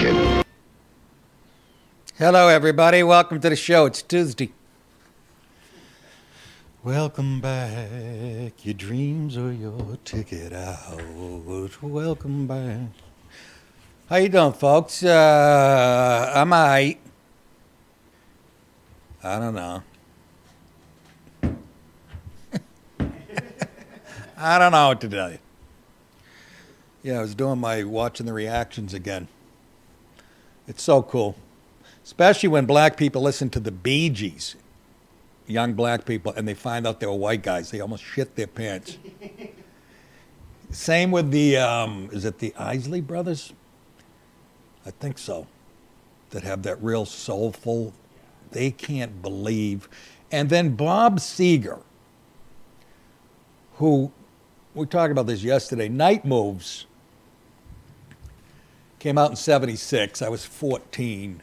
kid. Hello, everybody. Welcome to the show. It's Tuesday. Welcome back. Your dreams are your ticket out. Welcome back. How you doing, folks? I'm all right. I don't know. I don't know what to tell you. Yeah, I was doing my watching the reactions again. It's so cool. Especially when black people listen to the Bee Gees, young black people, and they find out they were white guys. They almost shit their pants. Same with the, is it the Isley Brothers? I think so. That have that real soulful, they can't believe. And then Bob Seger, who, we talked about this yesterday, Night Moves, came out in 76. I was 14.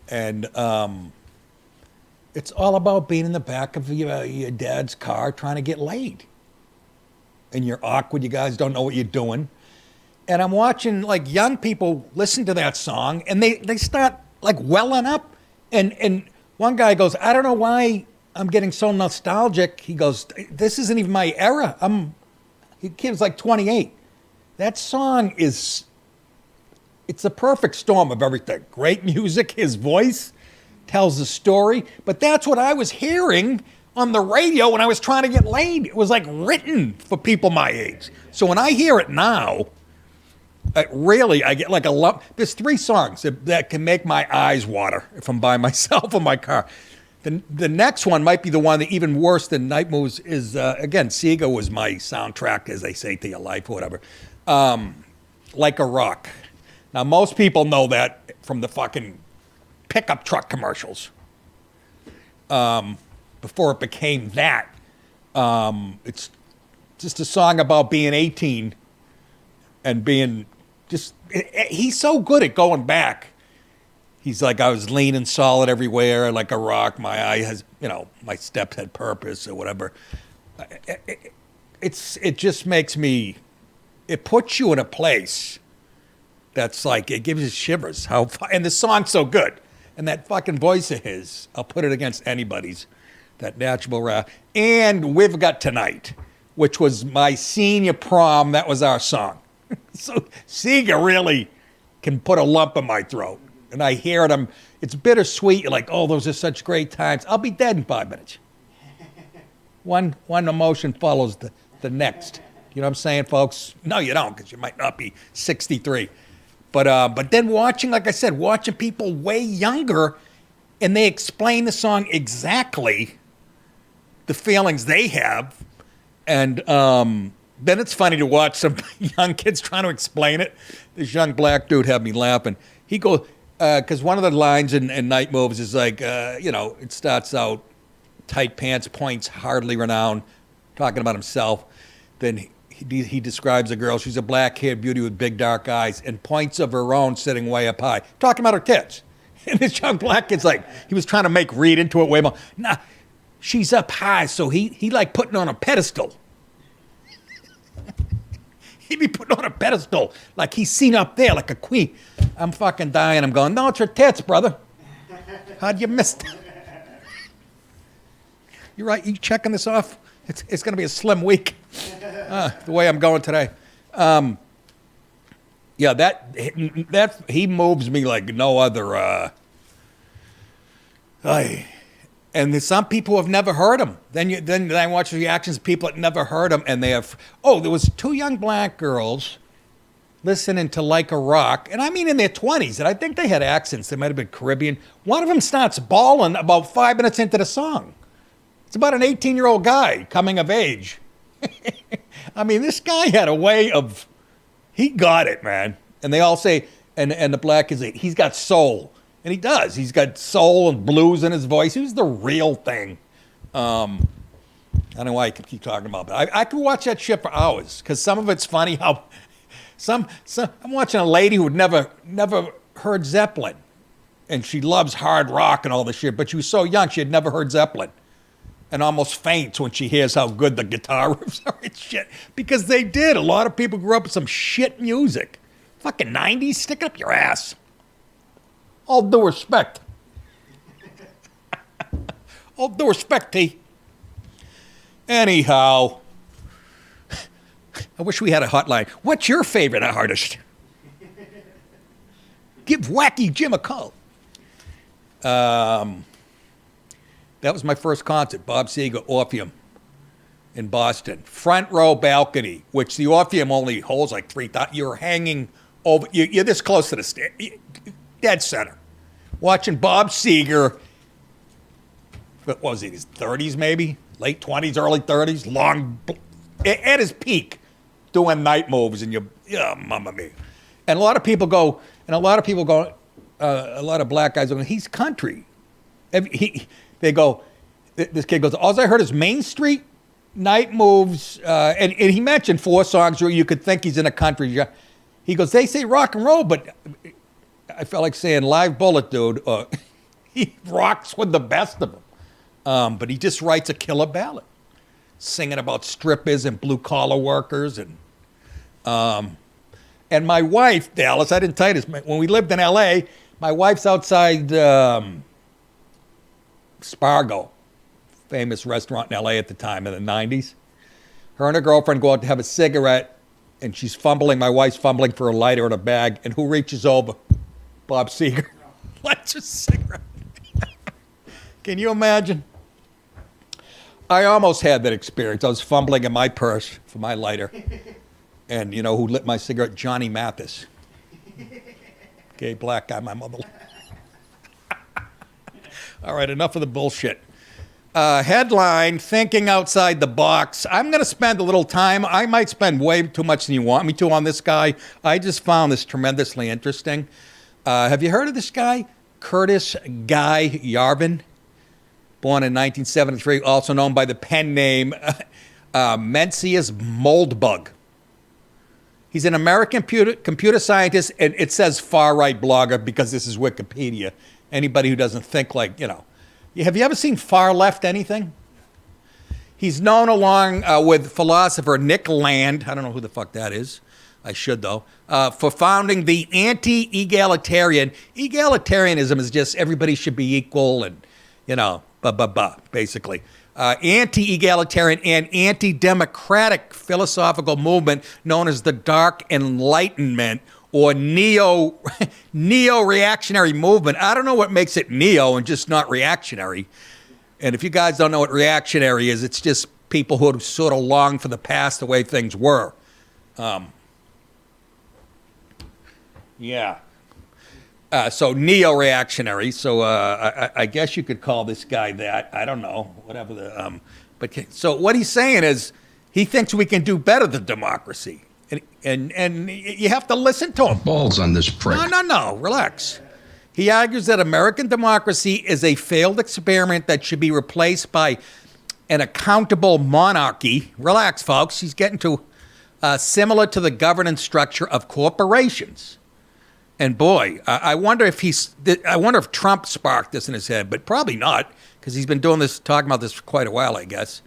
And it's all about being in the back of your dad's car trying to get laid. And you're awkward. You guys don't know what you're doing. And I'm watching like young people listen to that song and they start like welling up. And one guy goes, I don't know why I'm getting so nostalgic. He goes, this isn't even my era. He kid's like 28. That song is... It's a perfect storm of everything. Great music, his voice tells a story. But that's what I was hearing on the radio when I was trying to get laid. It was like written for people my age. So when I hear it now, I get like a lump. There's 3 songs that can make my eyes water if I'm by myself in my car. The next one might be the one that even worse than Night Moves is, again, Sega was my soundtrack, as they say, to your life or whatever. Like a Rock. Now, most people know that from the fucking pickup truck commercials. Before it became that. It's just a song about being 18 and being just... He's so good at going back. He's like, I was leaning solid everywhere, like a rock. My eye has, my steps had purpose or whatever. It just makes me... It puts you in a place... That's like, it gives you shivers. And the song's so good. And that fucking voice of his, I'll put it against anybody's, that natural rap. And We've Got Tonight, which was my senior prom. That was our song. So Seeger really can put a lump in my throat. And I hear it, it's bittersweet. You're like, oh, those are such great times. I'll be dead in 5 minutes. One emotion follows the next. You know what I'm saying, folks? No, you don't, because you might not be 63. But then watching, like I said, watching people way younger, and they explain the song exactly, the feelings they have, and then it's funny to watch some young kids trying to explain it. This young black dude had me laughing. He goes, because one of the lines in Night Moves is like, it starts out, tight pants, points, hardly renowned, talking about himself. Then he describes a girl. She's a black-haired beauty with big dark eyes and points of her own sitting way up high. Talking about her tits. And this young black kid's like, he was trying to make Reed into it way more. Nah, she's up high, so he like putting on a pedestal. He'd be putting on a pedestal like he's seen up there like a queen. I'm fucking dying. I'm going, no, it's her tits, brother. How'd you miss that? You're right. You checking this off? It's going to be a slim week, the way I'm going today. Yeah, that he moves me like no other. And there's some people who have never heard him. Then I watch the reactions of people that never heard him, and they have. Oh, there was 2 young black girls listening to Like a Rock, and I mean in their 20s, and I think they had accents. They might have been Caribbean. One of them starts bawling about 5 minutes into the song. It's about an 18-year-old guy coming of age. I mean, this guy had a way of, he got it, man. And they all say, and the black is, he's got soul. And he does. He's got soul and blues in his voice. He was the real thing. I don't know why I keep talking about that. I could watch that shit for hours, because some of it's funny how, I'm watching a lady who had never heard Zeppelin. And she loves hard rock and all this shit, but she was so young, she had never heard Zeppelin. And almost faints when she hears how good the guitar riffs are and shit. Because they did. A lot of people grew up with some shit music. Fucking 90s, stick it up your ass. All due respect. All due respect, T. Anyhow, I wish we had a hotline. What's your favorite artist? Give Wacky Jim a call. That was my first concert, Bob Seger, Orpheum in Boston. Front row balcony, which the Orpheum only holds like 3,000. You're hanging over, you're this close to the stage, dead center. Watching Bob Seger, what was he, his 30s maybe? Late 20s, early 30s, at his peak, doing night moves, and mamma mia. And a lot of black guys go, he's country. They go, this kid goes, all I heard is Main Street, night moves, and he mentioned 4 songs where you could think he's in a country. He goes, they say rock and roll, but I felt like saying Live Bullet, dude. He rocks with the best of them. But he just writes a killer ballad, singing about strippers and blue-collar workers. And my wife, Dallas, I didn't tell you this, when we lived in L.A., my wife's outside Spargo, famous restaurant in L.A. at the time in the 90s. Her and her girlfriend go out to have a cigarette, and my wife's fumbling for a lighter in a bag, and who reaches over? Bob Seger. Lights a cigarette. Can you imagine? I almost had that experience. I was fumbling in my purse for my lighter. And you know who lit my cigarette? Johnny Mathis. Gay black guy, my mother. All right, enough of the bullshit. Headline, thinking outside the box. I'm going to spend a little time. I might spend way too much than you want me to on this guy. I just found this tremendously interesting. Have you heard of this guy? Curtis Guy Yarvin. Born in 1973, also known by the pen name Mencius Moldbug. He's an American computer scientist, and it says far-right blogger because this is Wikipedia. Anybody who doesn't think like, Have you ever seen far-left anything? He's known along with philosopher Nick Land, I don't know who the fuck that is, I should though, for founding the anti-egalitarian. Egalitarianism is just everybody should be equal and, basically. Anti-egalitarian and anti-democratic philosophical movement known as the Dark Enlightenment or neo-reactionary movement. I don't know what makes it neo and just not reactionary. And if you guys don't know what reactionary is, it's just people who sort of long for the past the way things were. So neo-reactionary. So I guess you could call this guy that. I don't know. Whatever the. So what he's saying is he thinks we can do better than democracy, and you have to listen to him. Balls on this prick. No. Relax. He argues that American democracy is a failed experiment that should be replaced by an accountable monarchy. Relax, folks. He's getting to similar to the governance structure of corporations. And boy, I wonder if Trump sparked this in his head, but probably not, because he's been talking about this for quite a while, I guess.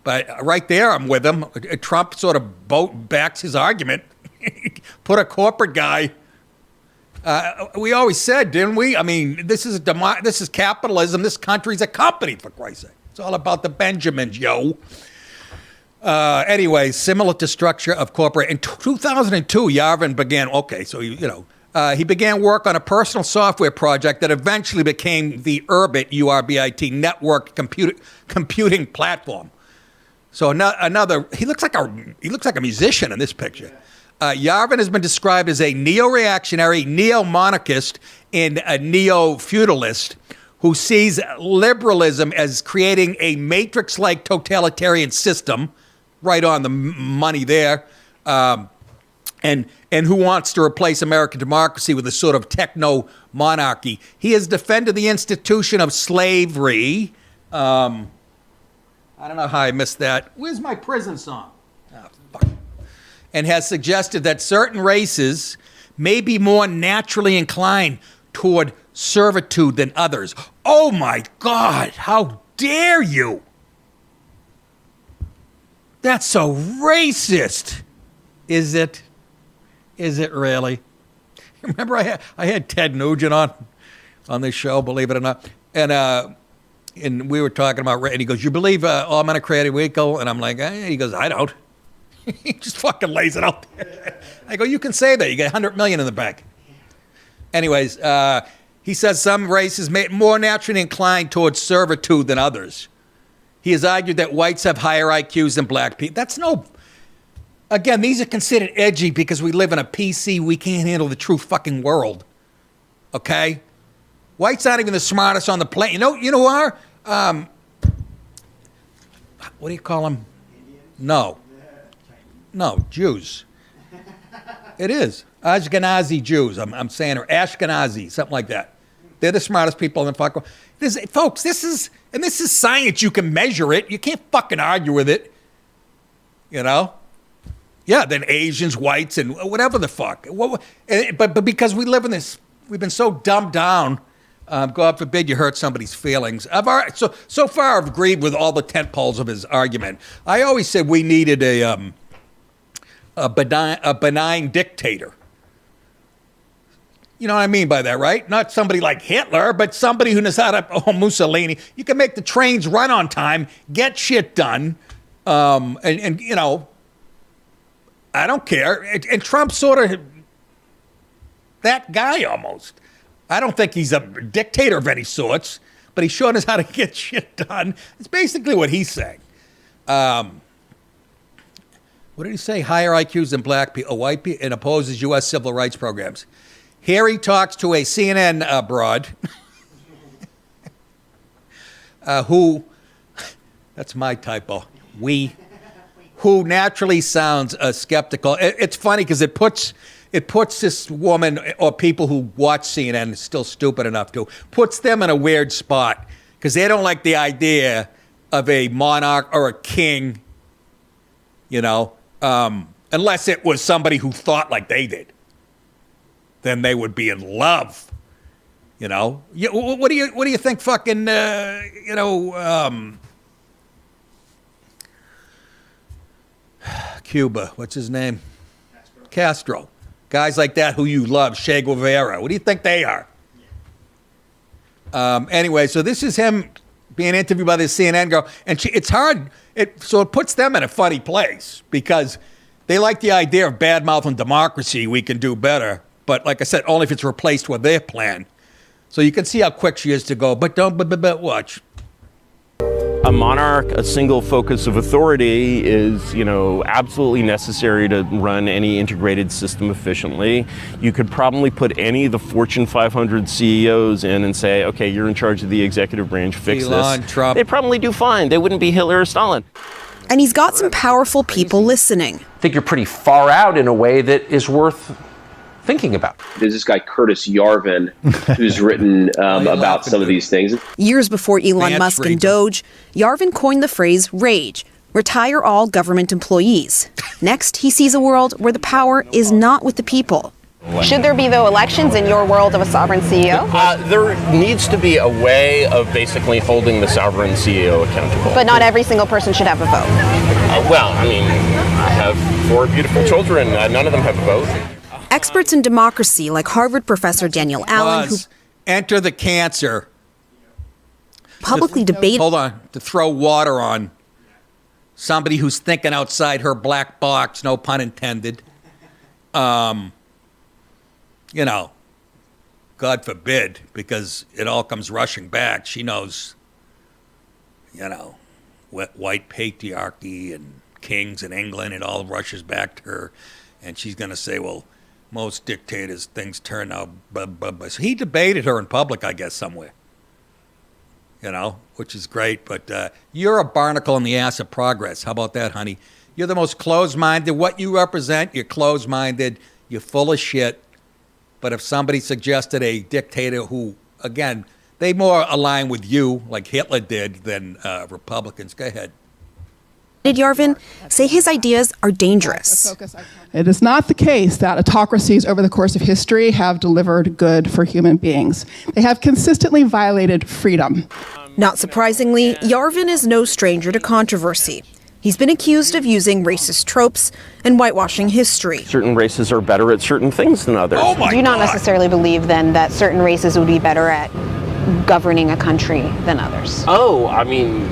But right there, I'm with him. Trump sort of backs his argument. Put a corporate guy. We always said, didn't we? I mean, this is capitalism. This country's a company, for Christ's sake. It's all about the Benjamins, yo. Anyway, similar to structure of corporate. In 2002, Yarvin began. Okay, so he began work on a personal software project that eventually became the Urbit, URBIT, network computing platform. So he looks like a musician in this picture. Yarvin has been described as a neo-reactionary, neo-monarchist, and a neo-feudalist who sees liberalism as creating a matrix-like totalitarian system, right on the money there, and who wants to replace American democracy with a sort of techno-monarchy. He has defended the institution of slavery. I don't know how I missed that. Where's my prison song? Oh, fuck. And has suggested that certain races may be more naturally inclined toward servitude than others. Oh my God, how dare you? That's so racist. Is it? Is it really? Remember I had Ted Nugent on on this show, believe it or not. And we were talking about, and he goes, "You believe all men are created equal?" And I'm like, He goes, "I don't." He just fucking lays it out there. I go, "You can say that. You get 100 million in the bank." Anyways, he says some races may more naturally inclined towards servitude than others. He has argued that whites have higher IQs than black people. That's no... Again, these are considered edgy because we live in a PC, we can't handle the true fucking world. Okay? Whites aren't even the smartest on the planet. You know who are? What do you call them? No, Jews. It is. Ashkenazi Jews. I'm saying, or Ashkenazi, something like that. They're the smartest people in the fucking world. Folks, this is science. You can measure it. You can't fucking argue with it. You know? Yeah, then Asians, whites, and whatever the fuck. But because we live in this, we've been so dumbed down. God forbid you hurt somebody's feelings. So far, I've agreed with all the tent poles of his argument. I always said we needed a benign dictator. You know what I mean by that, right? Not somebody like Hitler, but somebody who knows how to, Mussolini. You can make the trains run on time, get shit done, and you know, I don't care. And Trump's sort of that guy almost. I don't think he's a dictator of any sorts, but he sure knows how to get shit done. It's basically what he's saying. What did he say? Higher IQs than black people, white people, and opposes U.S. civil rights programs. Here he talks to a CNN broad who, that's my typo, who naturally sounds skeptical. It's funny because it puts this woman or people who watch CNN, still stupid enough to, puts them in a weird spot because they don't like the idea of a monarch or a king, you know, unless it was somebody who thought like they did. Then they would be in love, you know. What do you think? Fucking, you know. Cuba, what's his name? Castro. Guys like that who you love, Che Guevara. What do you think they are? Anyway, so this is him being interviewed by this CNN girl, and it's hard. So it puts them in a funny place because they like the idea of bad-mouthing democracy. We can do better, but like I said, only if it's replaced with their plan. So you can see how quick she is to go. But watch. A monarch, a single focus of authority is, you know, absolutely necessary to run any integrated system efficiently. You could probably put any of the Fortune 500 CEOs in and say, okay, you're in charge of the executive branch, fix Elon, this. Trump. They'd probably do fine. They wouldn't be Hitler or Stalin. And he's got some powerful people listening. I think you're pretty far out in a way that is worth thinking about. There's this guy, Curtis Yarvin, who's written about some of these things. Years before Elon Musk and Doge, Yarvin coined the phrase rage, retire all government employees. Next, he sees a world where the power is not with the people. Should there be, though, elections in your world of a sovereign CEO? There needs to be a way of basically holding the sovereign CEO accountable. But not every single person should have a vote. Well, I mean, I have 4 beautiful children. None of them have a vote. Experts in democracy like Harvard professor Daniel Allen, who enter the cancer, publicly debated... Hold on. To throw water on somebody who's thinking outside her black box, no pun intended. You know, God forbid, because it all comes rushing back. She knows, you know, white patriarchy and kings in England, it all rushes back to her. And she's going to say, well, most dictators, things turn out, So he debated her in public, I guess, somewhere. You know, which is great. But you're a barnacle in the ass of progress. How about that, honey? You're the most closed-minded. What you represent, you're closed-minded. You're full of shit. But if somebody suggested a dictator who, again, they more align with you, like Hitler did, than Republicans. Go ahead. Did Yarvin say his ideas are dangerous? It is not the case that autocracies over the course of history have delivered good for human beings. They have consistently violated freedom. Not surprisingly, Yarvin is no stranger to controversy. He's been accused of using racist tropes and whitewashing history. Certain races are better at certain things than others. Oh my Do you not God. necessarily believe then that certain races would be better at governing a country than others? Oh, I mean,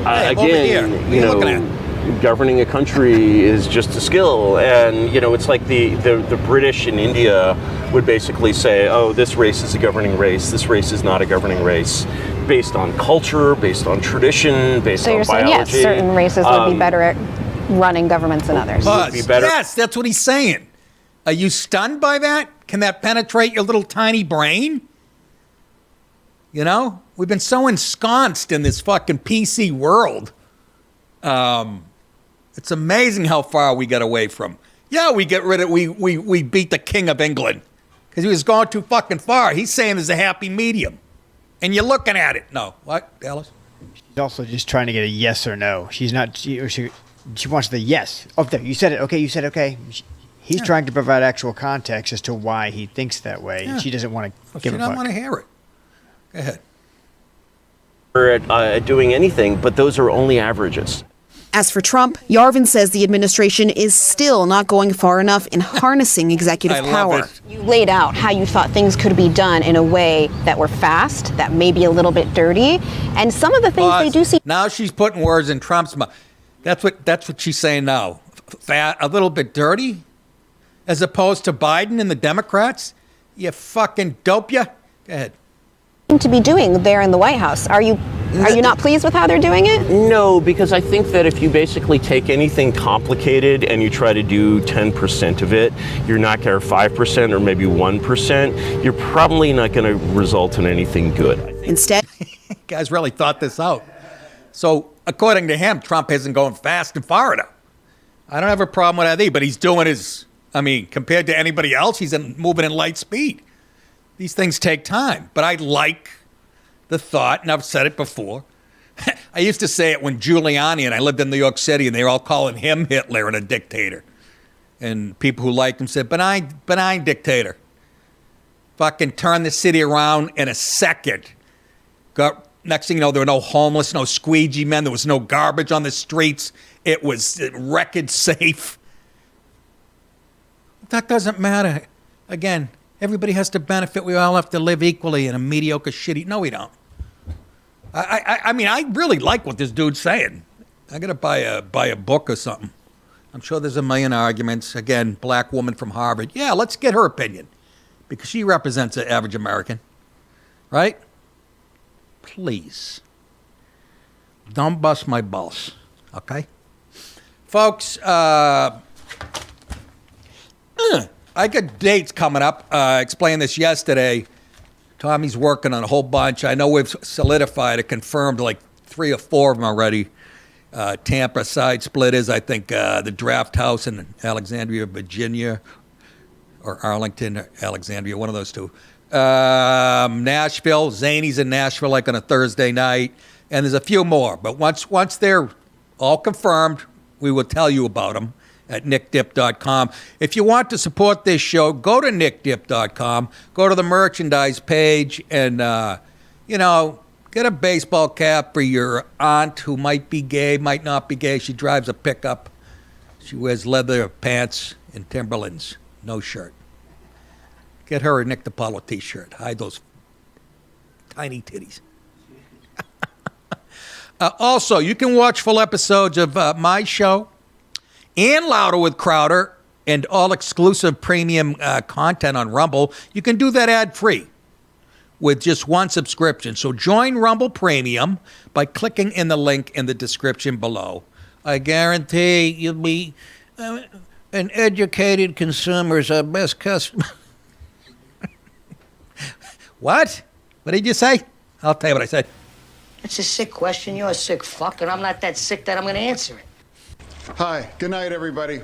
Hey, over here. again, What are you looking governing a country is just a skill, and it's like the British in India would basically say, oh, this race is a governing race, this race is not a governing race, based on culture, based on tradition, based So on you're saying, biology. yes, certain races would be better at running governments than others. Buzz. be better. Yes, that's what he's saying. Are you stunned by that? Can that penetrate your little tiny brain? We've been so ensconced in this fucking PC world. It's amazing how far we got away from. Yeah, we beat the King of England because he was going too fucking far. He's saying there's a happy medium, and you're looking at it. No, what, Dallas? She's also just trying to get a yes or no. She's not. She wants the yes. Oh, there, you said it. Okay, you said okay. He's trying to provide actual context as to why he thinks that way, and she doesn't want to give She a doesn't fuck. want to hear it. Go ahead. At doing anything, but those are only averages. As for Trump, Yarvin says the administration is still not going far enough in harnessing executive I love power. it. You laid out how you thought things could be done in a way that were fast, that may be a little bit dirty, and some of the things they do seem. Now she's putting words in Trump's mouth. That's what she's saying now. A little bit dirty, as opposed to Biden and the Democrats. You fucking dope ya. Go ahead. to be doing there in the White House. Are you not pleased with how they're doing it? No, because I think that if you basically take anything complicated and you try to do 10% of it, you're not going to, or 5% or maybe 1%, you're probably not going to result in anything good. Instead, Guys really thought this out. So according to him, Trump isn't going fast and far enough. I don't have a problem with that either, but he's doing his, compared to anybody else, he's moving in light speed. These things take time, but I like the thought, and I've said it before. I used to say it when Giuliani and I lived in New York City, and they were all calling him Hitler and a dictator. And people who liked him said, benign dictator. Fucking turned the city around in a second. Next thing you know, there were no homeless, no squeegee men. There was no garbage on the streets. It was record safe. That doesn't matter. Again, everybody has to benefit. We all have to live equally in a mediocre, shitty. No, we don't. I really like what this dude's saying. I got to buy a book or something. I'm sure there's a million arguments. Again, black woman from Harvard. Yeah, let's get her opinion because she represents the average American, right? Please, don't bust my balls, okay? Folks, I got dates coming up. I explained this yesterday. Tommy's working on a whole bunch. I know we've solidified, confirmed like 3 or 4 of them already. Tampa side split is, I think, the Draft House in Alexandria, Virginia, or Arlington, or Alexandria, one of those two. Nashville, Zany's in Nashville like on a Thursday night. And there's a few more. But once they're all confirmed, we will tell you about them at nickdip.com. If you want to support this show, go to nickdip.com, go to the merchandise page, and, get a baseball cap for your aunt who might be gay, might not be gay. She drives a pickup. She wears leather pants and Timberlands, no shirt. Get her a Nick DiPaolo t-shirt. Hide those tiny titties. Also, you can watch full episodes of my show and Louder with Crowder and all exclusive premium content on Rumble. You can do that ad-free with just one subscription. So join Rumble Premium by clicking in the link in the description below. I guarantee you'll be an educated consumer's best customer. What? What did you say? I'll tell you what I said. It's a sick question. You're a sick fuck, and I'm not that sick that I'm going to answer it. Hi. Good night, everybody.